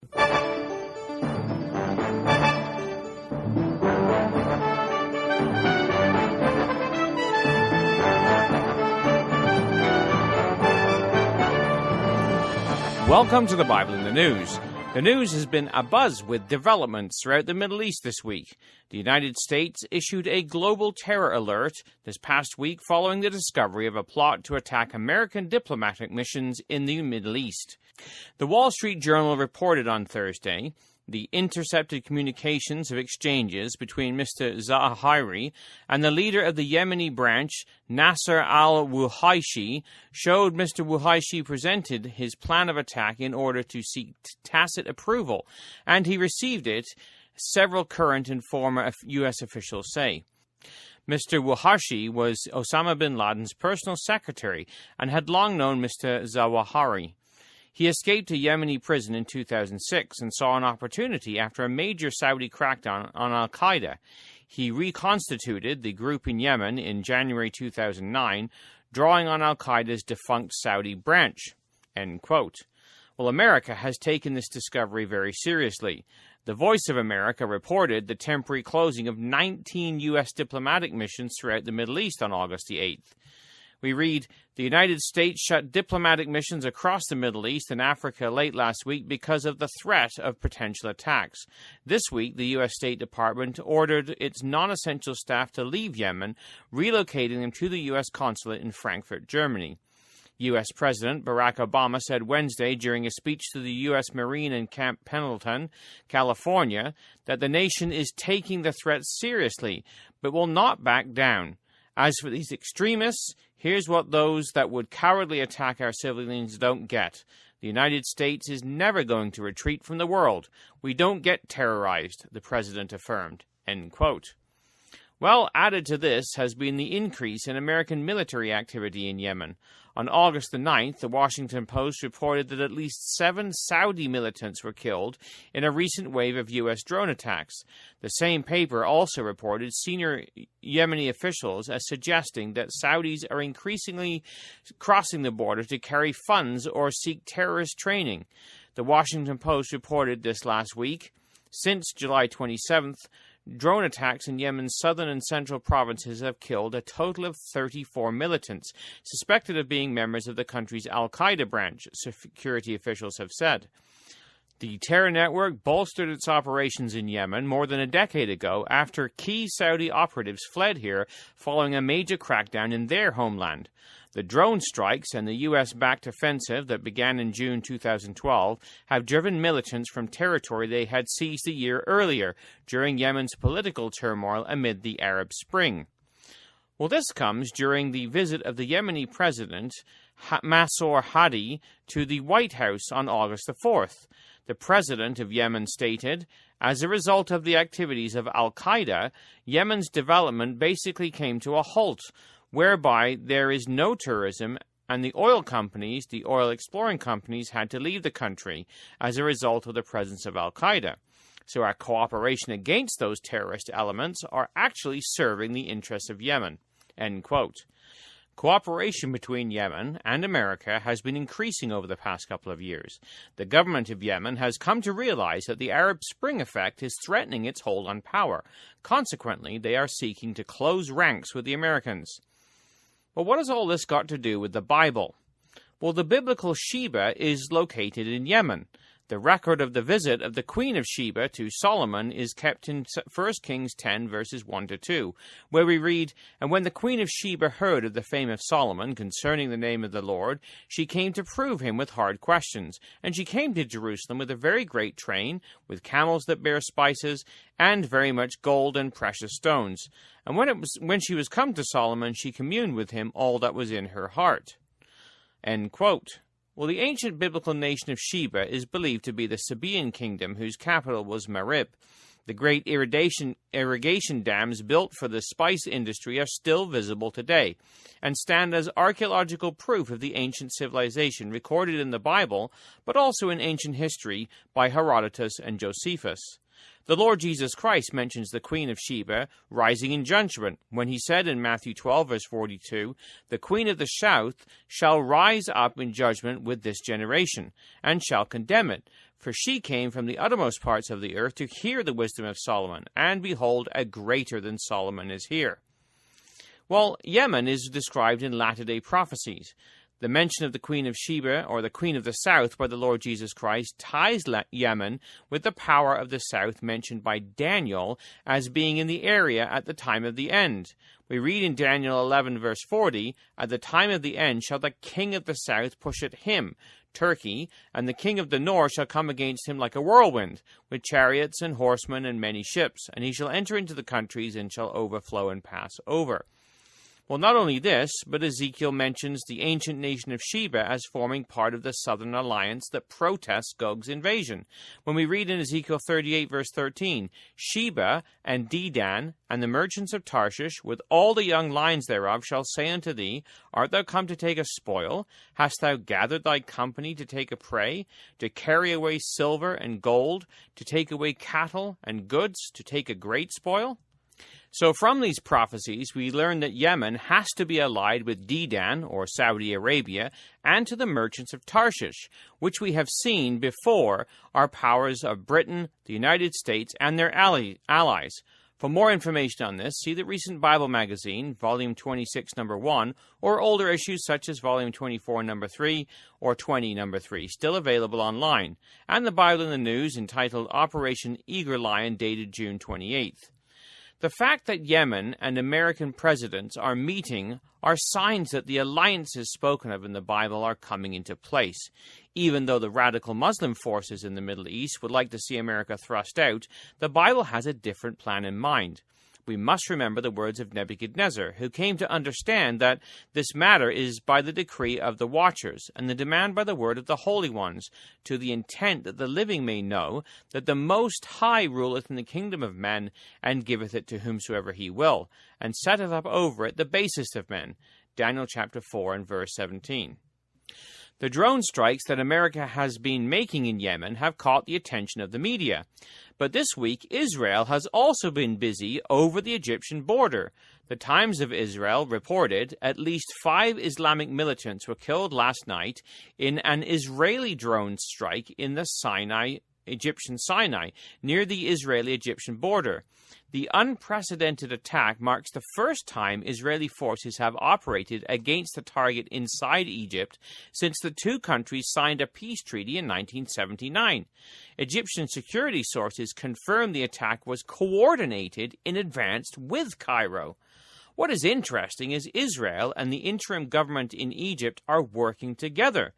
Welcome to the Bible in the News. The news has been abuzz with developments throughout the Middle East this week. The United States issued a global terror alert this past week following the discovery of a plot to attack American diplomatic missions in the Middle East. The Wall Street Journal reported on Thursday the intercepted communications of exchanges between Mr. Zawahiri and the leader of the Yemeni branch, Nasser al-Wuhayshi, showed Mr. Wuhayshi presented his plan of attack in order to seek tacit approval, and he received it, several current and former U.S. officials say. Mr. Wuhayshi was Osama bin Laden's personal secretary and had long known Mr. Zawahiri. He escaped a Yemeni prison in 2006 and saw an opportunity after a major Saudi crackdown on al-Qaeda. He reconstituted the group in Yemen in January 2009, drawing on al-Qaeda's defunct Saudi branch. End quote. Well, America has taken this discovery very seriously. The Voice of America reported the temporary closing of 19 U.S. diplomatic missions throughout the Middle East on August the 8th. We read, the United States shut diplomatic missions across the Middle East and Africa late last week because of the threat of potential attacks. This week, the U.S. State Department ordered its non-essential staff to leave Yemen, relocating them to the U.S. consulate in Frankfurt, Germany. U.S. President Barak Obama said Wednesday during a speech to the U.S. Marine in Camp Pendleton, California, that the nation is taking the threat seriously, but will not back down. As for these extremists, here's what those that would cowardly attack our civilians don't get. The United States is never going to retreat from the world. We don't get terrorized, the president affirmed. End quote. Well, added to this has been the increase in American military activity in Yemen. On August the 9th, the Washington Post reported that at least 7 Saudi militants were killed in a recent wave of U.S. drone attacks. The same paper also reported senior Yemeni officials as suggesting that Saudis are increasingly crossing the border to carry funds or seek terrorist training. The Washington Post reported this last week. Since July 27th, drone attacks in Yemen's southern and central provinces have killed a total of 34 militants, suspected of being members of the country's al-Qaeda branch, security officials have said. The terror network bolstered its operations in Yemen more than a decade ago after key Saudi operatives fled here following a major crackdown in their homeland. The drone strikes and the U.S.-backed offensive that began in June 2012 have driven militants from territory they had seized a year earlier during Yemen's political turmoil amid the Arab Spring. Well, this comes during the visit of the Yemeni president, Masour Hadi, to the Whitehouse on August the 4th. The president of Yemen stated, as a result of the activities of al-Qaeda, Yemen's development basically came to a halt, whereby there is no tourism, and the oil companies, the oil exploring companies, had to leave the country as a result of the presence of al-Qaeda. So our cooperation against those terrorist elements are actually serving the interests of Yemen. End quote. Cooperation between Yemen and America has been increasing over the past couple of years. The government of Yemen has come to realize that the Arab Spring effect is threatening its hold on power. Consequently, they are seeking to close ranks with the Americans. Well, what has all this got to do with the Bible? Well, the biblical Sheba is located in Yemen. The record of the visit of the Queen of Sheba to Solomon is kept in 1 Kings 10, verses 1-2, where we read, And when the Queen of Sheba heard of the fame of Solomon concerning the name of the Lord, she came to prove him with hard questions. And she came to Jerusalem with a very great train, with camels that bear spices, and very much gold and precious stones. And when she was come to Solomon, she communed with him all that was in her heart. End quote. Well, the ancient biblical nation of Sheba is believed to be the Sabaean kingdom, whose capital was Marib. The great irrigation dams built for the spice industry are still visible today, and stand as archaeological proof of the ancient civilization recorded in the Bible, but also in ancient history by Herodotus and Josephus. The Lord Jesus Christ mentions the Queen of Sheba rising in judgment when he said in Matthew 12, verse 42, The Queen of the South shall rise up in judgment with this generation, and shall condemn it. For she came from the uttermost parts of the earth to hear the wisdom of Solomon, and behold, a greater than Solomon is here. Well, Yemen is described in latter-day prophecies. The mention of the Queen of Sheba, or the Queen of the South, by the Lord Jesus Christ ties Yemen with the power of the South mentioned by Daniel as being in the area at the time of the end. We read in Daniel 11, verse 40, "At the time of the end shall the king of the South push at him," Turkey, "and the king of the north shall come against him like a whirlwind, with chariots and horsemen and many ships, and he shall enter into the countries and shall overflow and pass over." Well, not only this, but Ezekiel mentions the ancient nation of Sheba as forming part of the southern alliance that protests Gog's invasion. When we read in Ezekiel 38, verse 13, "Sheba and Dedan and the merchants of Tarshish, with all the young lions thereof, shall say unto thee, Art thou come to take a spoil? Hast thou gathered thy company to take a prey, to carry away silver and gold, to take away cattle and goods, to take a great spoil?" So from these prophecies, we learn that Yemen has to be allied with Dedan, or Saudi Arabia, and to the merchants of Tarshish, which we have seen before are powers of Britain, the United States, and their allies. For more information on this, see the recent Bible magazine, Volume 26, Number 1, or older issues such as Volume 24, Number 3, or 20, Number 3, still available online, and the Bible in the News entitled Operation Eager Lion, dated June 28th. The fact that Yemen and American presidents are meeting are signs that the alliances spoken of in the Bible are coming into place. Even though the radical Muslim forces in the Middle East would like to see America thrust out, the Bible has a different plan in mind. We must remember the words of Nebuchadnezzar, who came to understand that this matter is by the decree of the watchers, and the demand by the word of the holy ones, to the intent that the living may know that the Most High ruleth in the kingdom of men, and giveth it to whomsoever he will, and setteth up over it the basest of men. Daniel chapter 4 and verse 17. The drone strikes that America has been making in Yemen have caught the attention of the media. But this week, Israel has also been busy over the Egyptian border. The Times of Israel reported at least 5 Islamic militants were killed last night in an Israeli drone strike in the Egyptian Sinai, near the Israeli-Egyptian border. The unprecedented attack marks the first time Israeli forces have operated against a target inside Egypt since the two countries signed a peace treaty in 1979. Egyptian security sources confirmed the attack was coordinated in advance with Cairo. What is interesting is Israel and the interim government in Egypt are working together.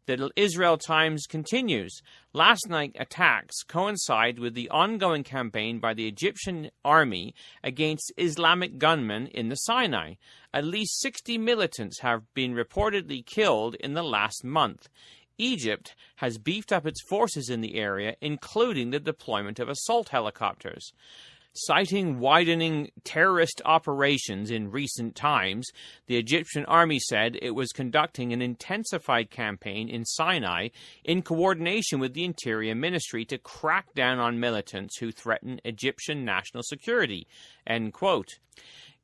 The Israel Times continues, "Last night attacks coincide with the ongoing campaign by the Egyptian army against Islamic gunmen in the Sinai. At least 60 militants have been reportedly killed in the last month. Egypt has beefed up its forces in the area, including the deployment of assault helicopters." Citing widening terrorist operations in recent times, the Egyptian army said it was conducting an intensified campaign in Sinai in coordination with the Interior Ministry to crack down on militants who threaten Egyptian national security. End quote.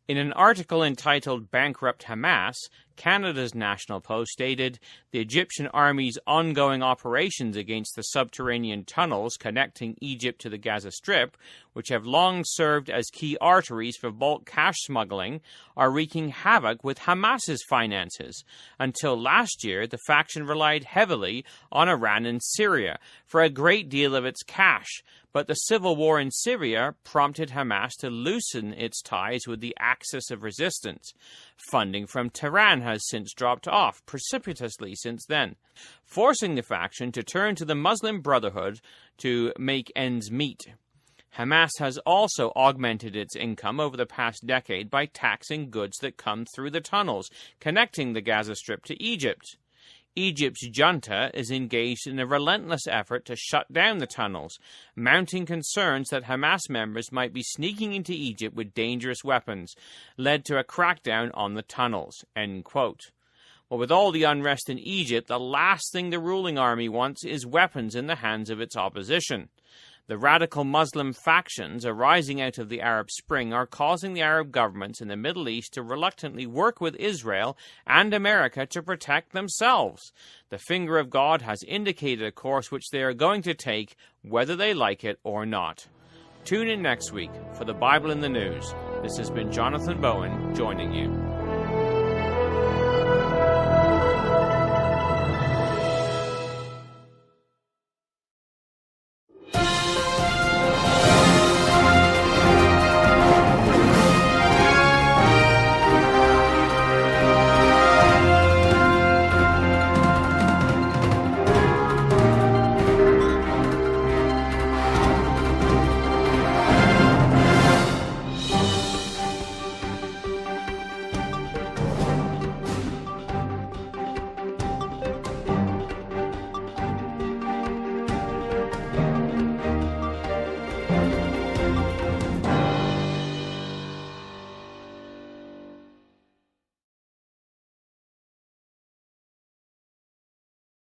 In an article entitled "Bankrupt Hamas," Canada's National Post stated, "The Egyptian army's ongoing operations against the subterranean tunnels connecting Egypt to the Gaza Strip, which have long served as key arteries for bulk cash smuggling, are wreaking havoc with Hamas's finances. Until last year, the faction relied heavily on Iran and Syria for a great deal of its cash, but the civil war in Syria prompted Hamas to loosen its ties with the axis of resistance. Funding from Tehran has since dropped off precipitously since then, forcing the faction to turn to the Muslim Brotherhood to make ends meet. Hamas has also augmented its income over the past decade by taxing goods that come through the tunnels connecting the Gaza Strip to Egypt. Egypt's junta is engaged in a relentless effort to shut down the tunnels, mounting concerns that Hamas members might be sneaking into Egypt with dangerous weapons, led to a crackdown on the tunnels." End quote. Well, with all the unrest in Egypt, the last thing the ruling army wants is weapons in the hands of its opposition. The radical Muslim factions arising out of the Arab Spring are causing the Arab governments in the Middle East to reluctantly work with Israel and America to protect themselves. The finger of God has indicated a course which they are going to take, whether they like it or not. Tune in next week for the Bible in the News. This has been Jonathan Bowen joining you.